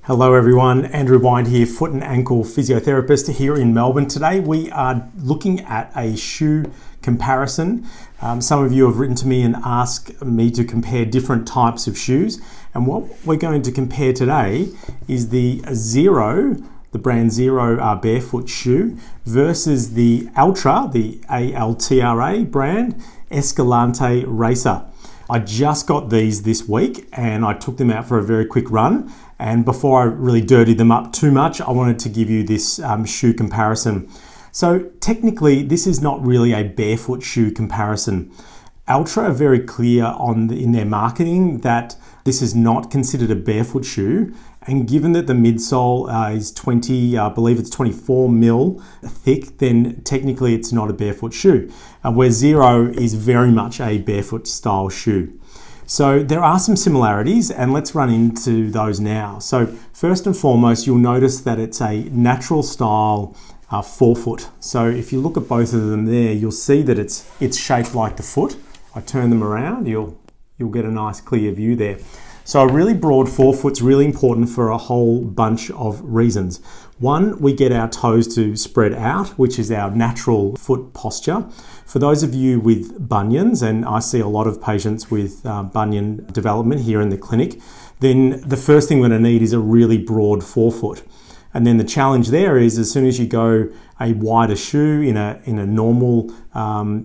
Hello everyone, Andrew Wynd here, foot and ankle physiotherapist here in Melbourne. Today we are looking at a shoe comparison. Some of you have written to me and asked me to compare different types of shoes, and what we're going to compare today is the Xero, the brand Xero Barefoot Shoe, versus the Altra, the Altra brand Escalante Racer. I just got these this week and I took them out for a very quick run, and before I really dirtied them up too much, I wanted to give you this shoe comparison. So technically this is not really a barefoot shoe comparison. Altra are very clear in their marketing that this is not considered a barefoot shoe, and given that the midsole is 24 mil thick, then technically it's not a barefoot shoe, where Xero is very much a barefoot style shoe. So there are some similarities, and let's run into those now. So first and foremost, you'll notice that it's a natural style forefoot. So if you look at both of them there, you'll see that it's shaped like the foot. I turn them around, you'll get a nice clear view there. So a really broad forefoot's really important for a whole bunch of reasons. One, we get our toes to spread out, which is our natural foot posture. For those of you with bunions, and I see a lot of patients with bunion development here in the clinic, then the first thing we're going to need is a really broad forefoot. And then the challenge there is, as soon as you go a wider shoe in a normal,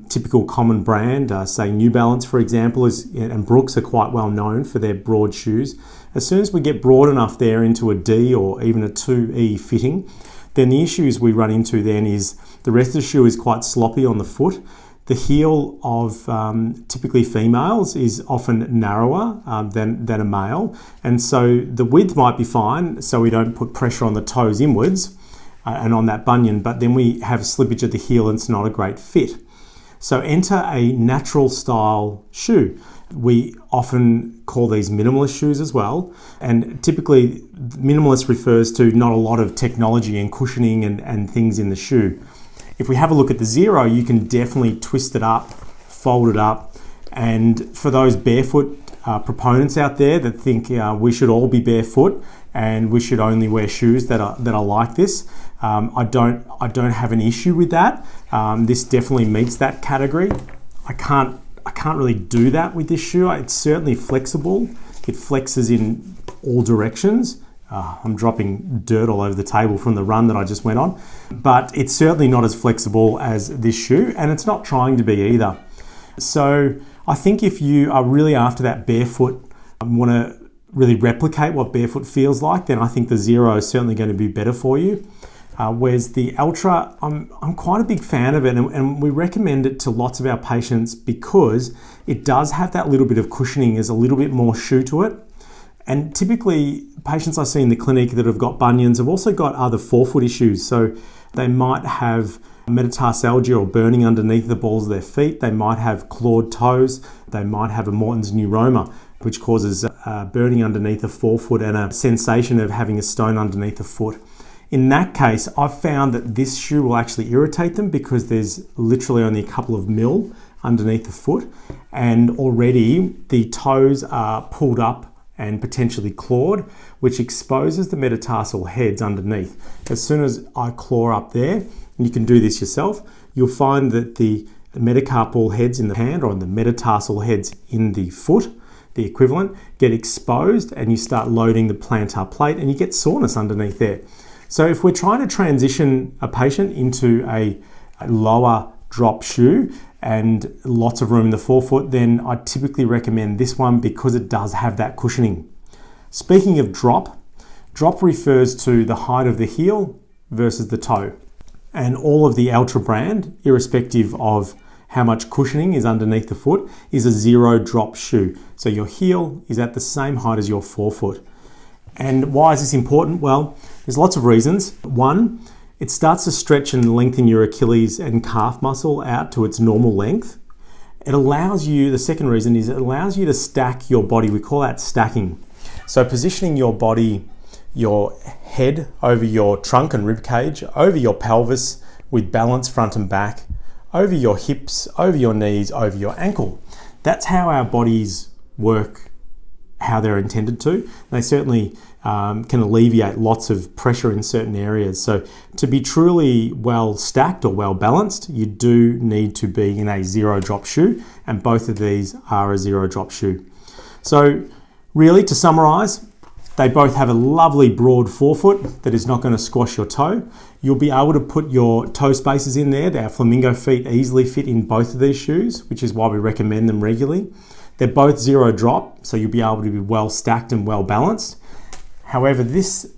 typical common brand, say New Balance, for example, and Brooks are quite well known for their broad shoes. As soon as we get broad enough there into a D or even a 2E fitting, then the issues we run into then is the rest of the shoe is quite sloppy on the foot. The heel of typically females is often narrower than a male, and so the width might be fine, so we don't put pressure on the toes inwards and on that bunion, but then we have slippage at the heel and it's not a great fit. So enter a natural style shoe. We often call these minimalist shoes as well, and typically minimalist refers to not a lot of technology and cushioning and things in the shoe. If we have a look at the Xero, you can definitely twist it up, fold it up, and for those barefoot proponents out there that think we should all be barefoot and we should only wear shoes that are like this, I don't have an issue with that. This definitely meets that category. I can't really do that with this shoe. It's certainly flexible. It flexes in all directions. I'm dropping dirt all over the table from the run that I just went on, but it's certainly not as flexible as this shoe, and it's not trying to be either. So I think if you are really after that barefoot, want to really replicate what barefoot feels like, then I think the Xero is certainly going to be better for you. Whereas the Altra, I'm quite a big fan of it, and we recommend it to lots of our patients because it does have that little bit of cushioning. There's a little bit more shoe to it. And typically, patients I see in the clinic that have got bunions have also got other forefoot issues. So they might have metatarsalgia or burning underneath the balls of their feet. They might have clawed toes. They might have a Morton's neuroma, which causes burning underneath the forefoot and a sensation of having a stone underneath the foot. In that case, I've found that this shoe will actually irritate them because there's literally only a couple of mil underneath the foot, and already the toes are pulled up and potentially clawed, which exposes the metatarsal heads underneath. As soon as I claw up there, and you can do this yourself, you'll find that the metacarpal heads in the hand or the metatarsal heads in the foot, the equivalent, get exposed, and you start loading the plantar plate and you get soreness underneath there. So if we're trying to transition a patient into a lower drop shoe and lots of room in the forefoot, then I typically recommend this one because it does have that cushioning. Speaking of drop refers to the height of the heel versus the toe. And all of the Altra brand, irrespective of how much cushioning is underneath the foot, is a Xero drop shoe. So your heel is at the same height as your forefoot. And why is this important? Well, there's lots of reasons. One, it starts to stretch and lengthen your Achilles and calf muscle out to its normal length. It allows you, the second reason is it allows you to stack your body. We call that stacking. So positioning your body, your head over your trunk and rib cage, over your pelvis with balance front and back, over your hips, over your knees, over your ankle. That's how our bodies work, how they're intended to. They certainly can alleviate lots of pressure in certain areas. So to be truly well stacked or well balanced, you do need to be in a zero drop shoe, and both of these are a zero drop shoe. So really, to summarize, they both have a lovely broad forefoot that is not going to squash your toe. You'll be able to put your toe spacers in there. Our Flamingo Feet easily fit in both of these shoes, which is why we recommend them regularly. They're both zero drop, so you'll be able to be well stacked and well balanced. However, this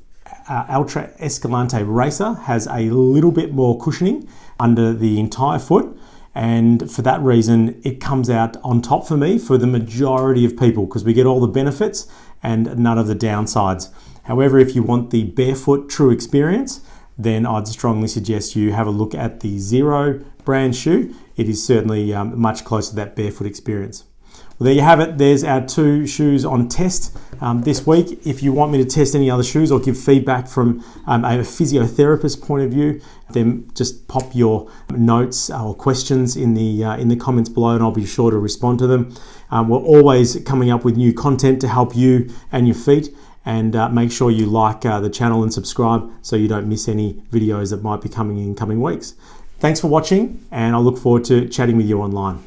Altra Escalante Racer has a little bit more cushioning under the entire foot, and for that reason it comes out on top for me for the majority of people, because we get all the benefits and none of the downsides. However, if you want the barefoot true experience, then I'd strongly suggest you have a look at the Xero brand shoe. It is certainly much closer to that barefoot experience. Well, there you have it. There's our two shoes on test this week. If you want me to test any other shoes or give feedback from a physiotherapist point of view, then just pop your notes or questions in the comments below, and I'll be sure to respond to them. We're always coming up with new content to help you and your feet, and make sure you like the channel and subscribe so you don't miss any videos that might be coming in coming weeks. Thanks for watching, and I look forward to chatting with you online.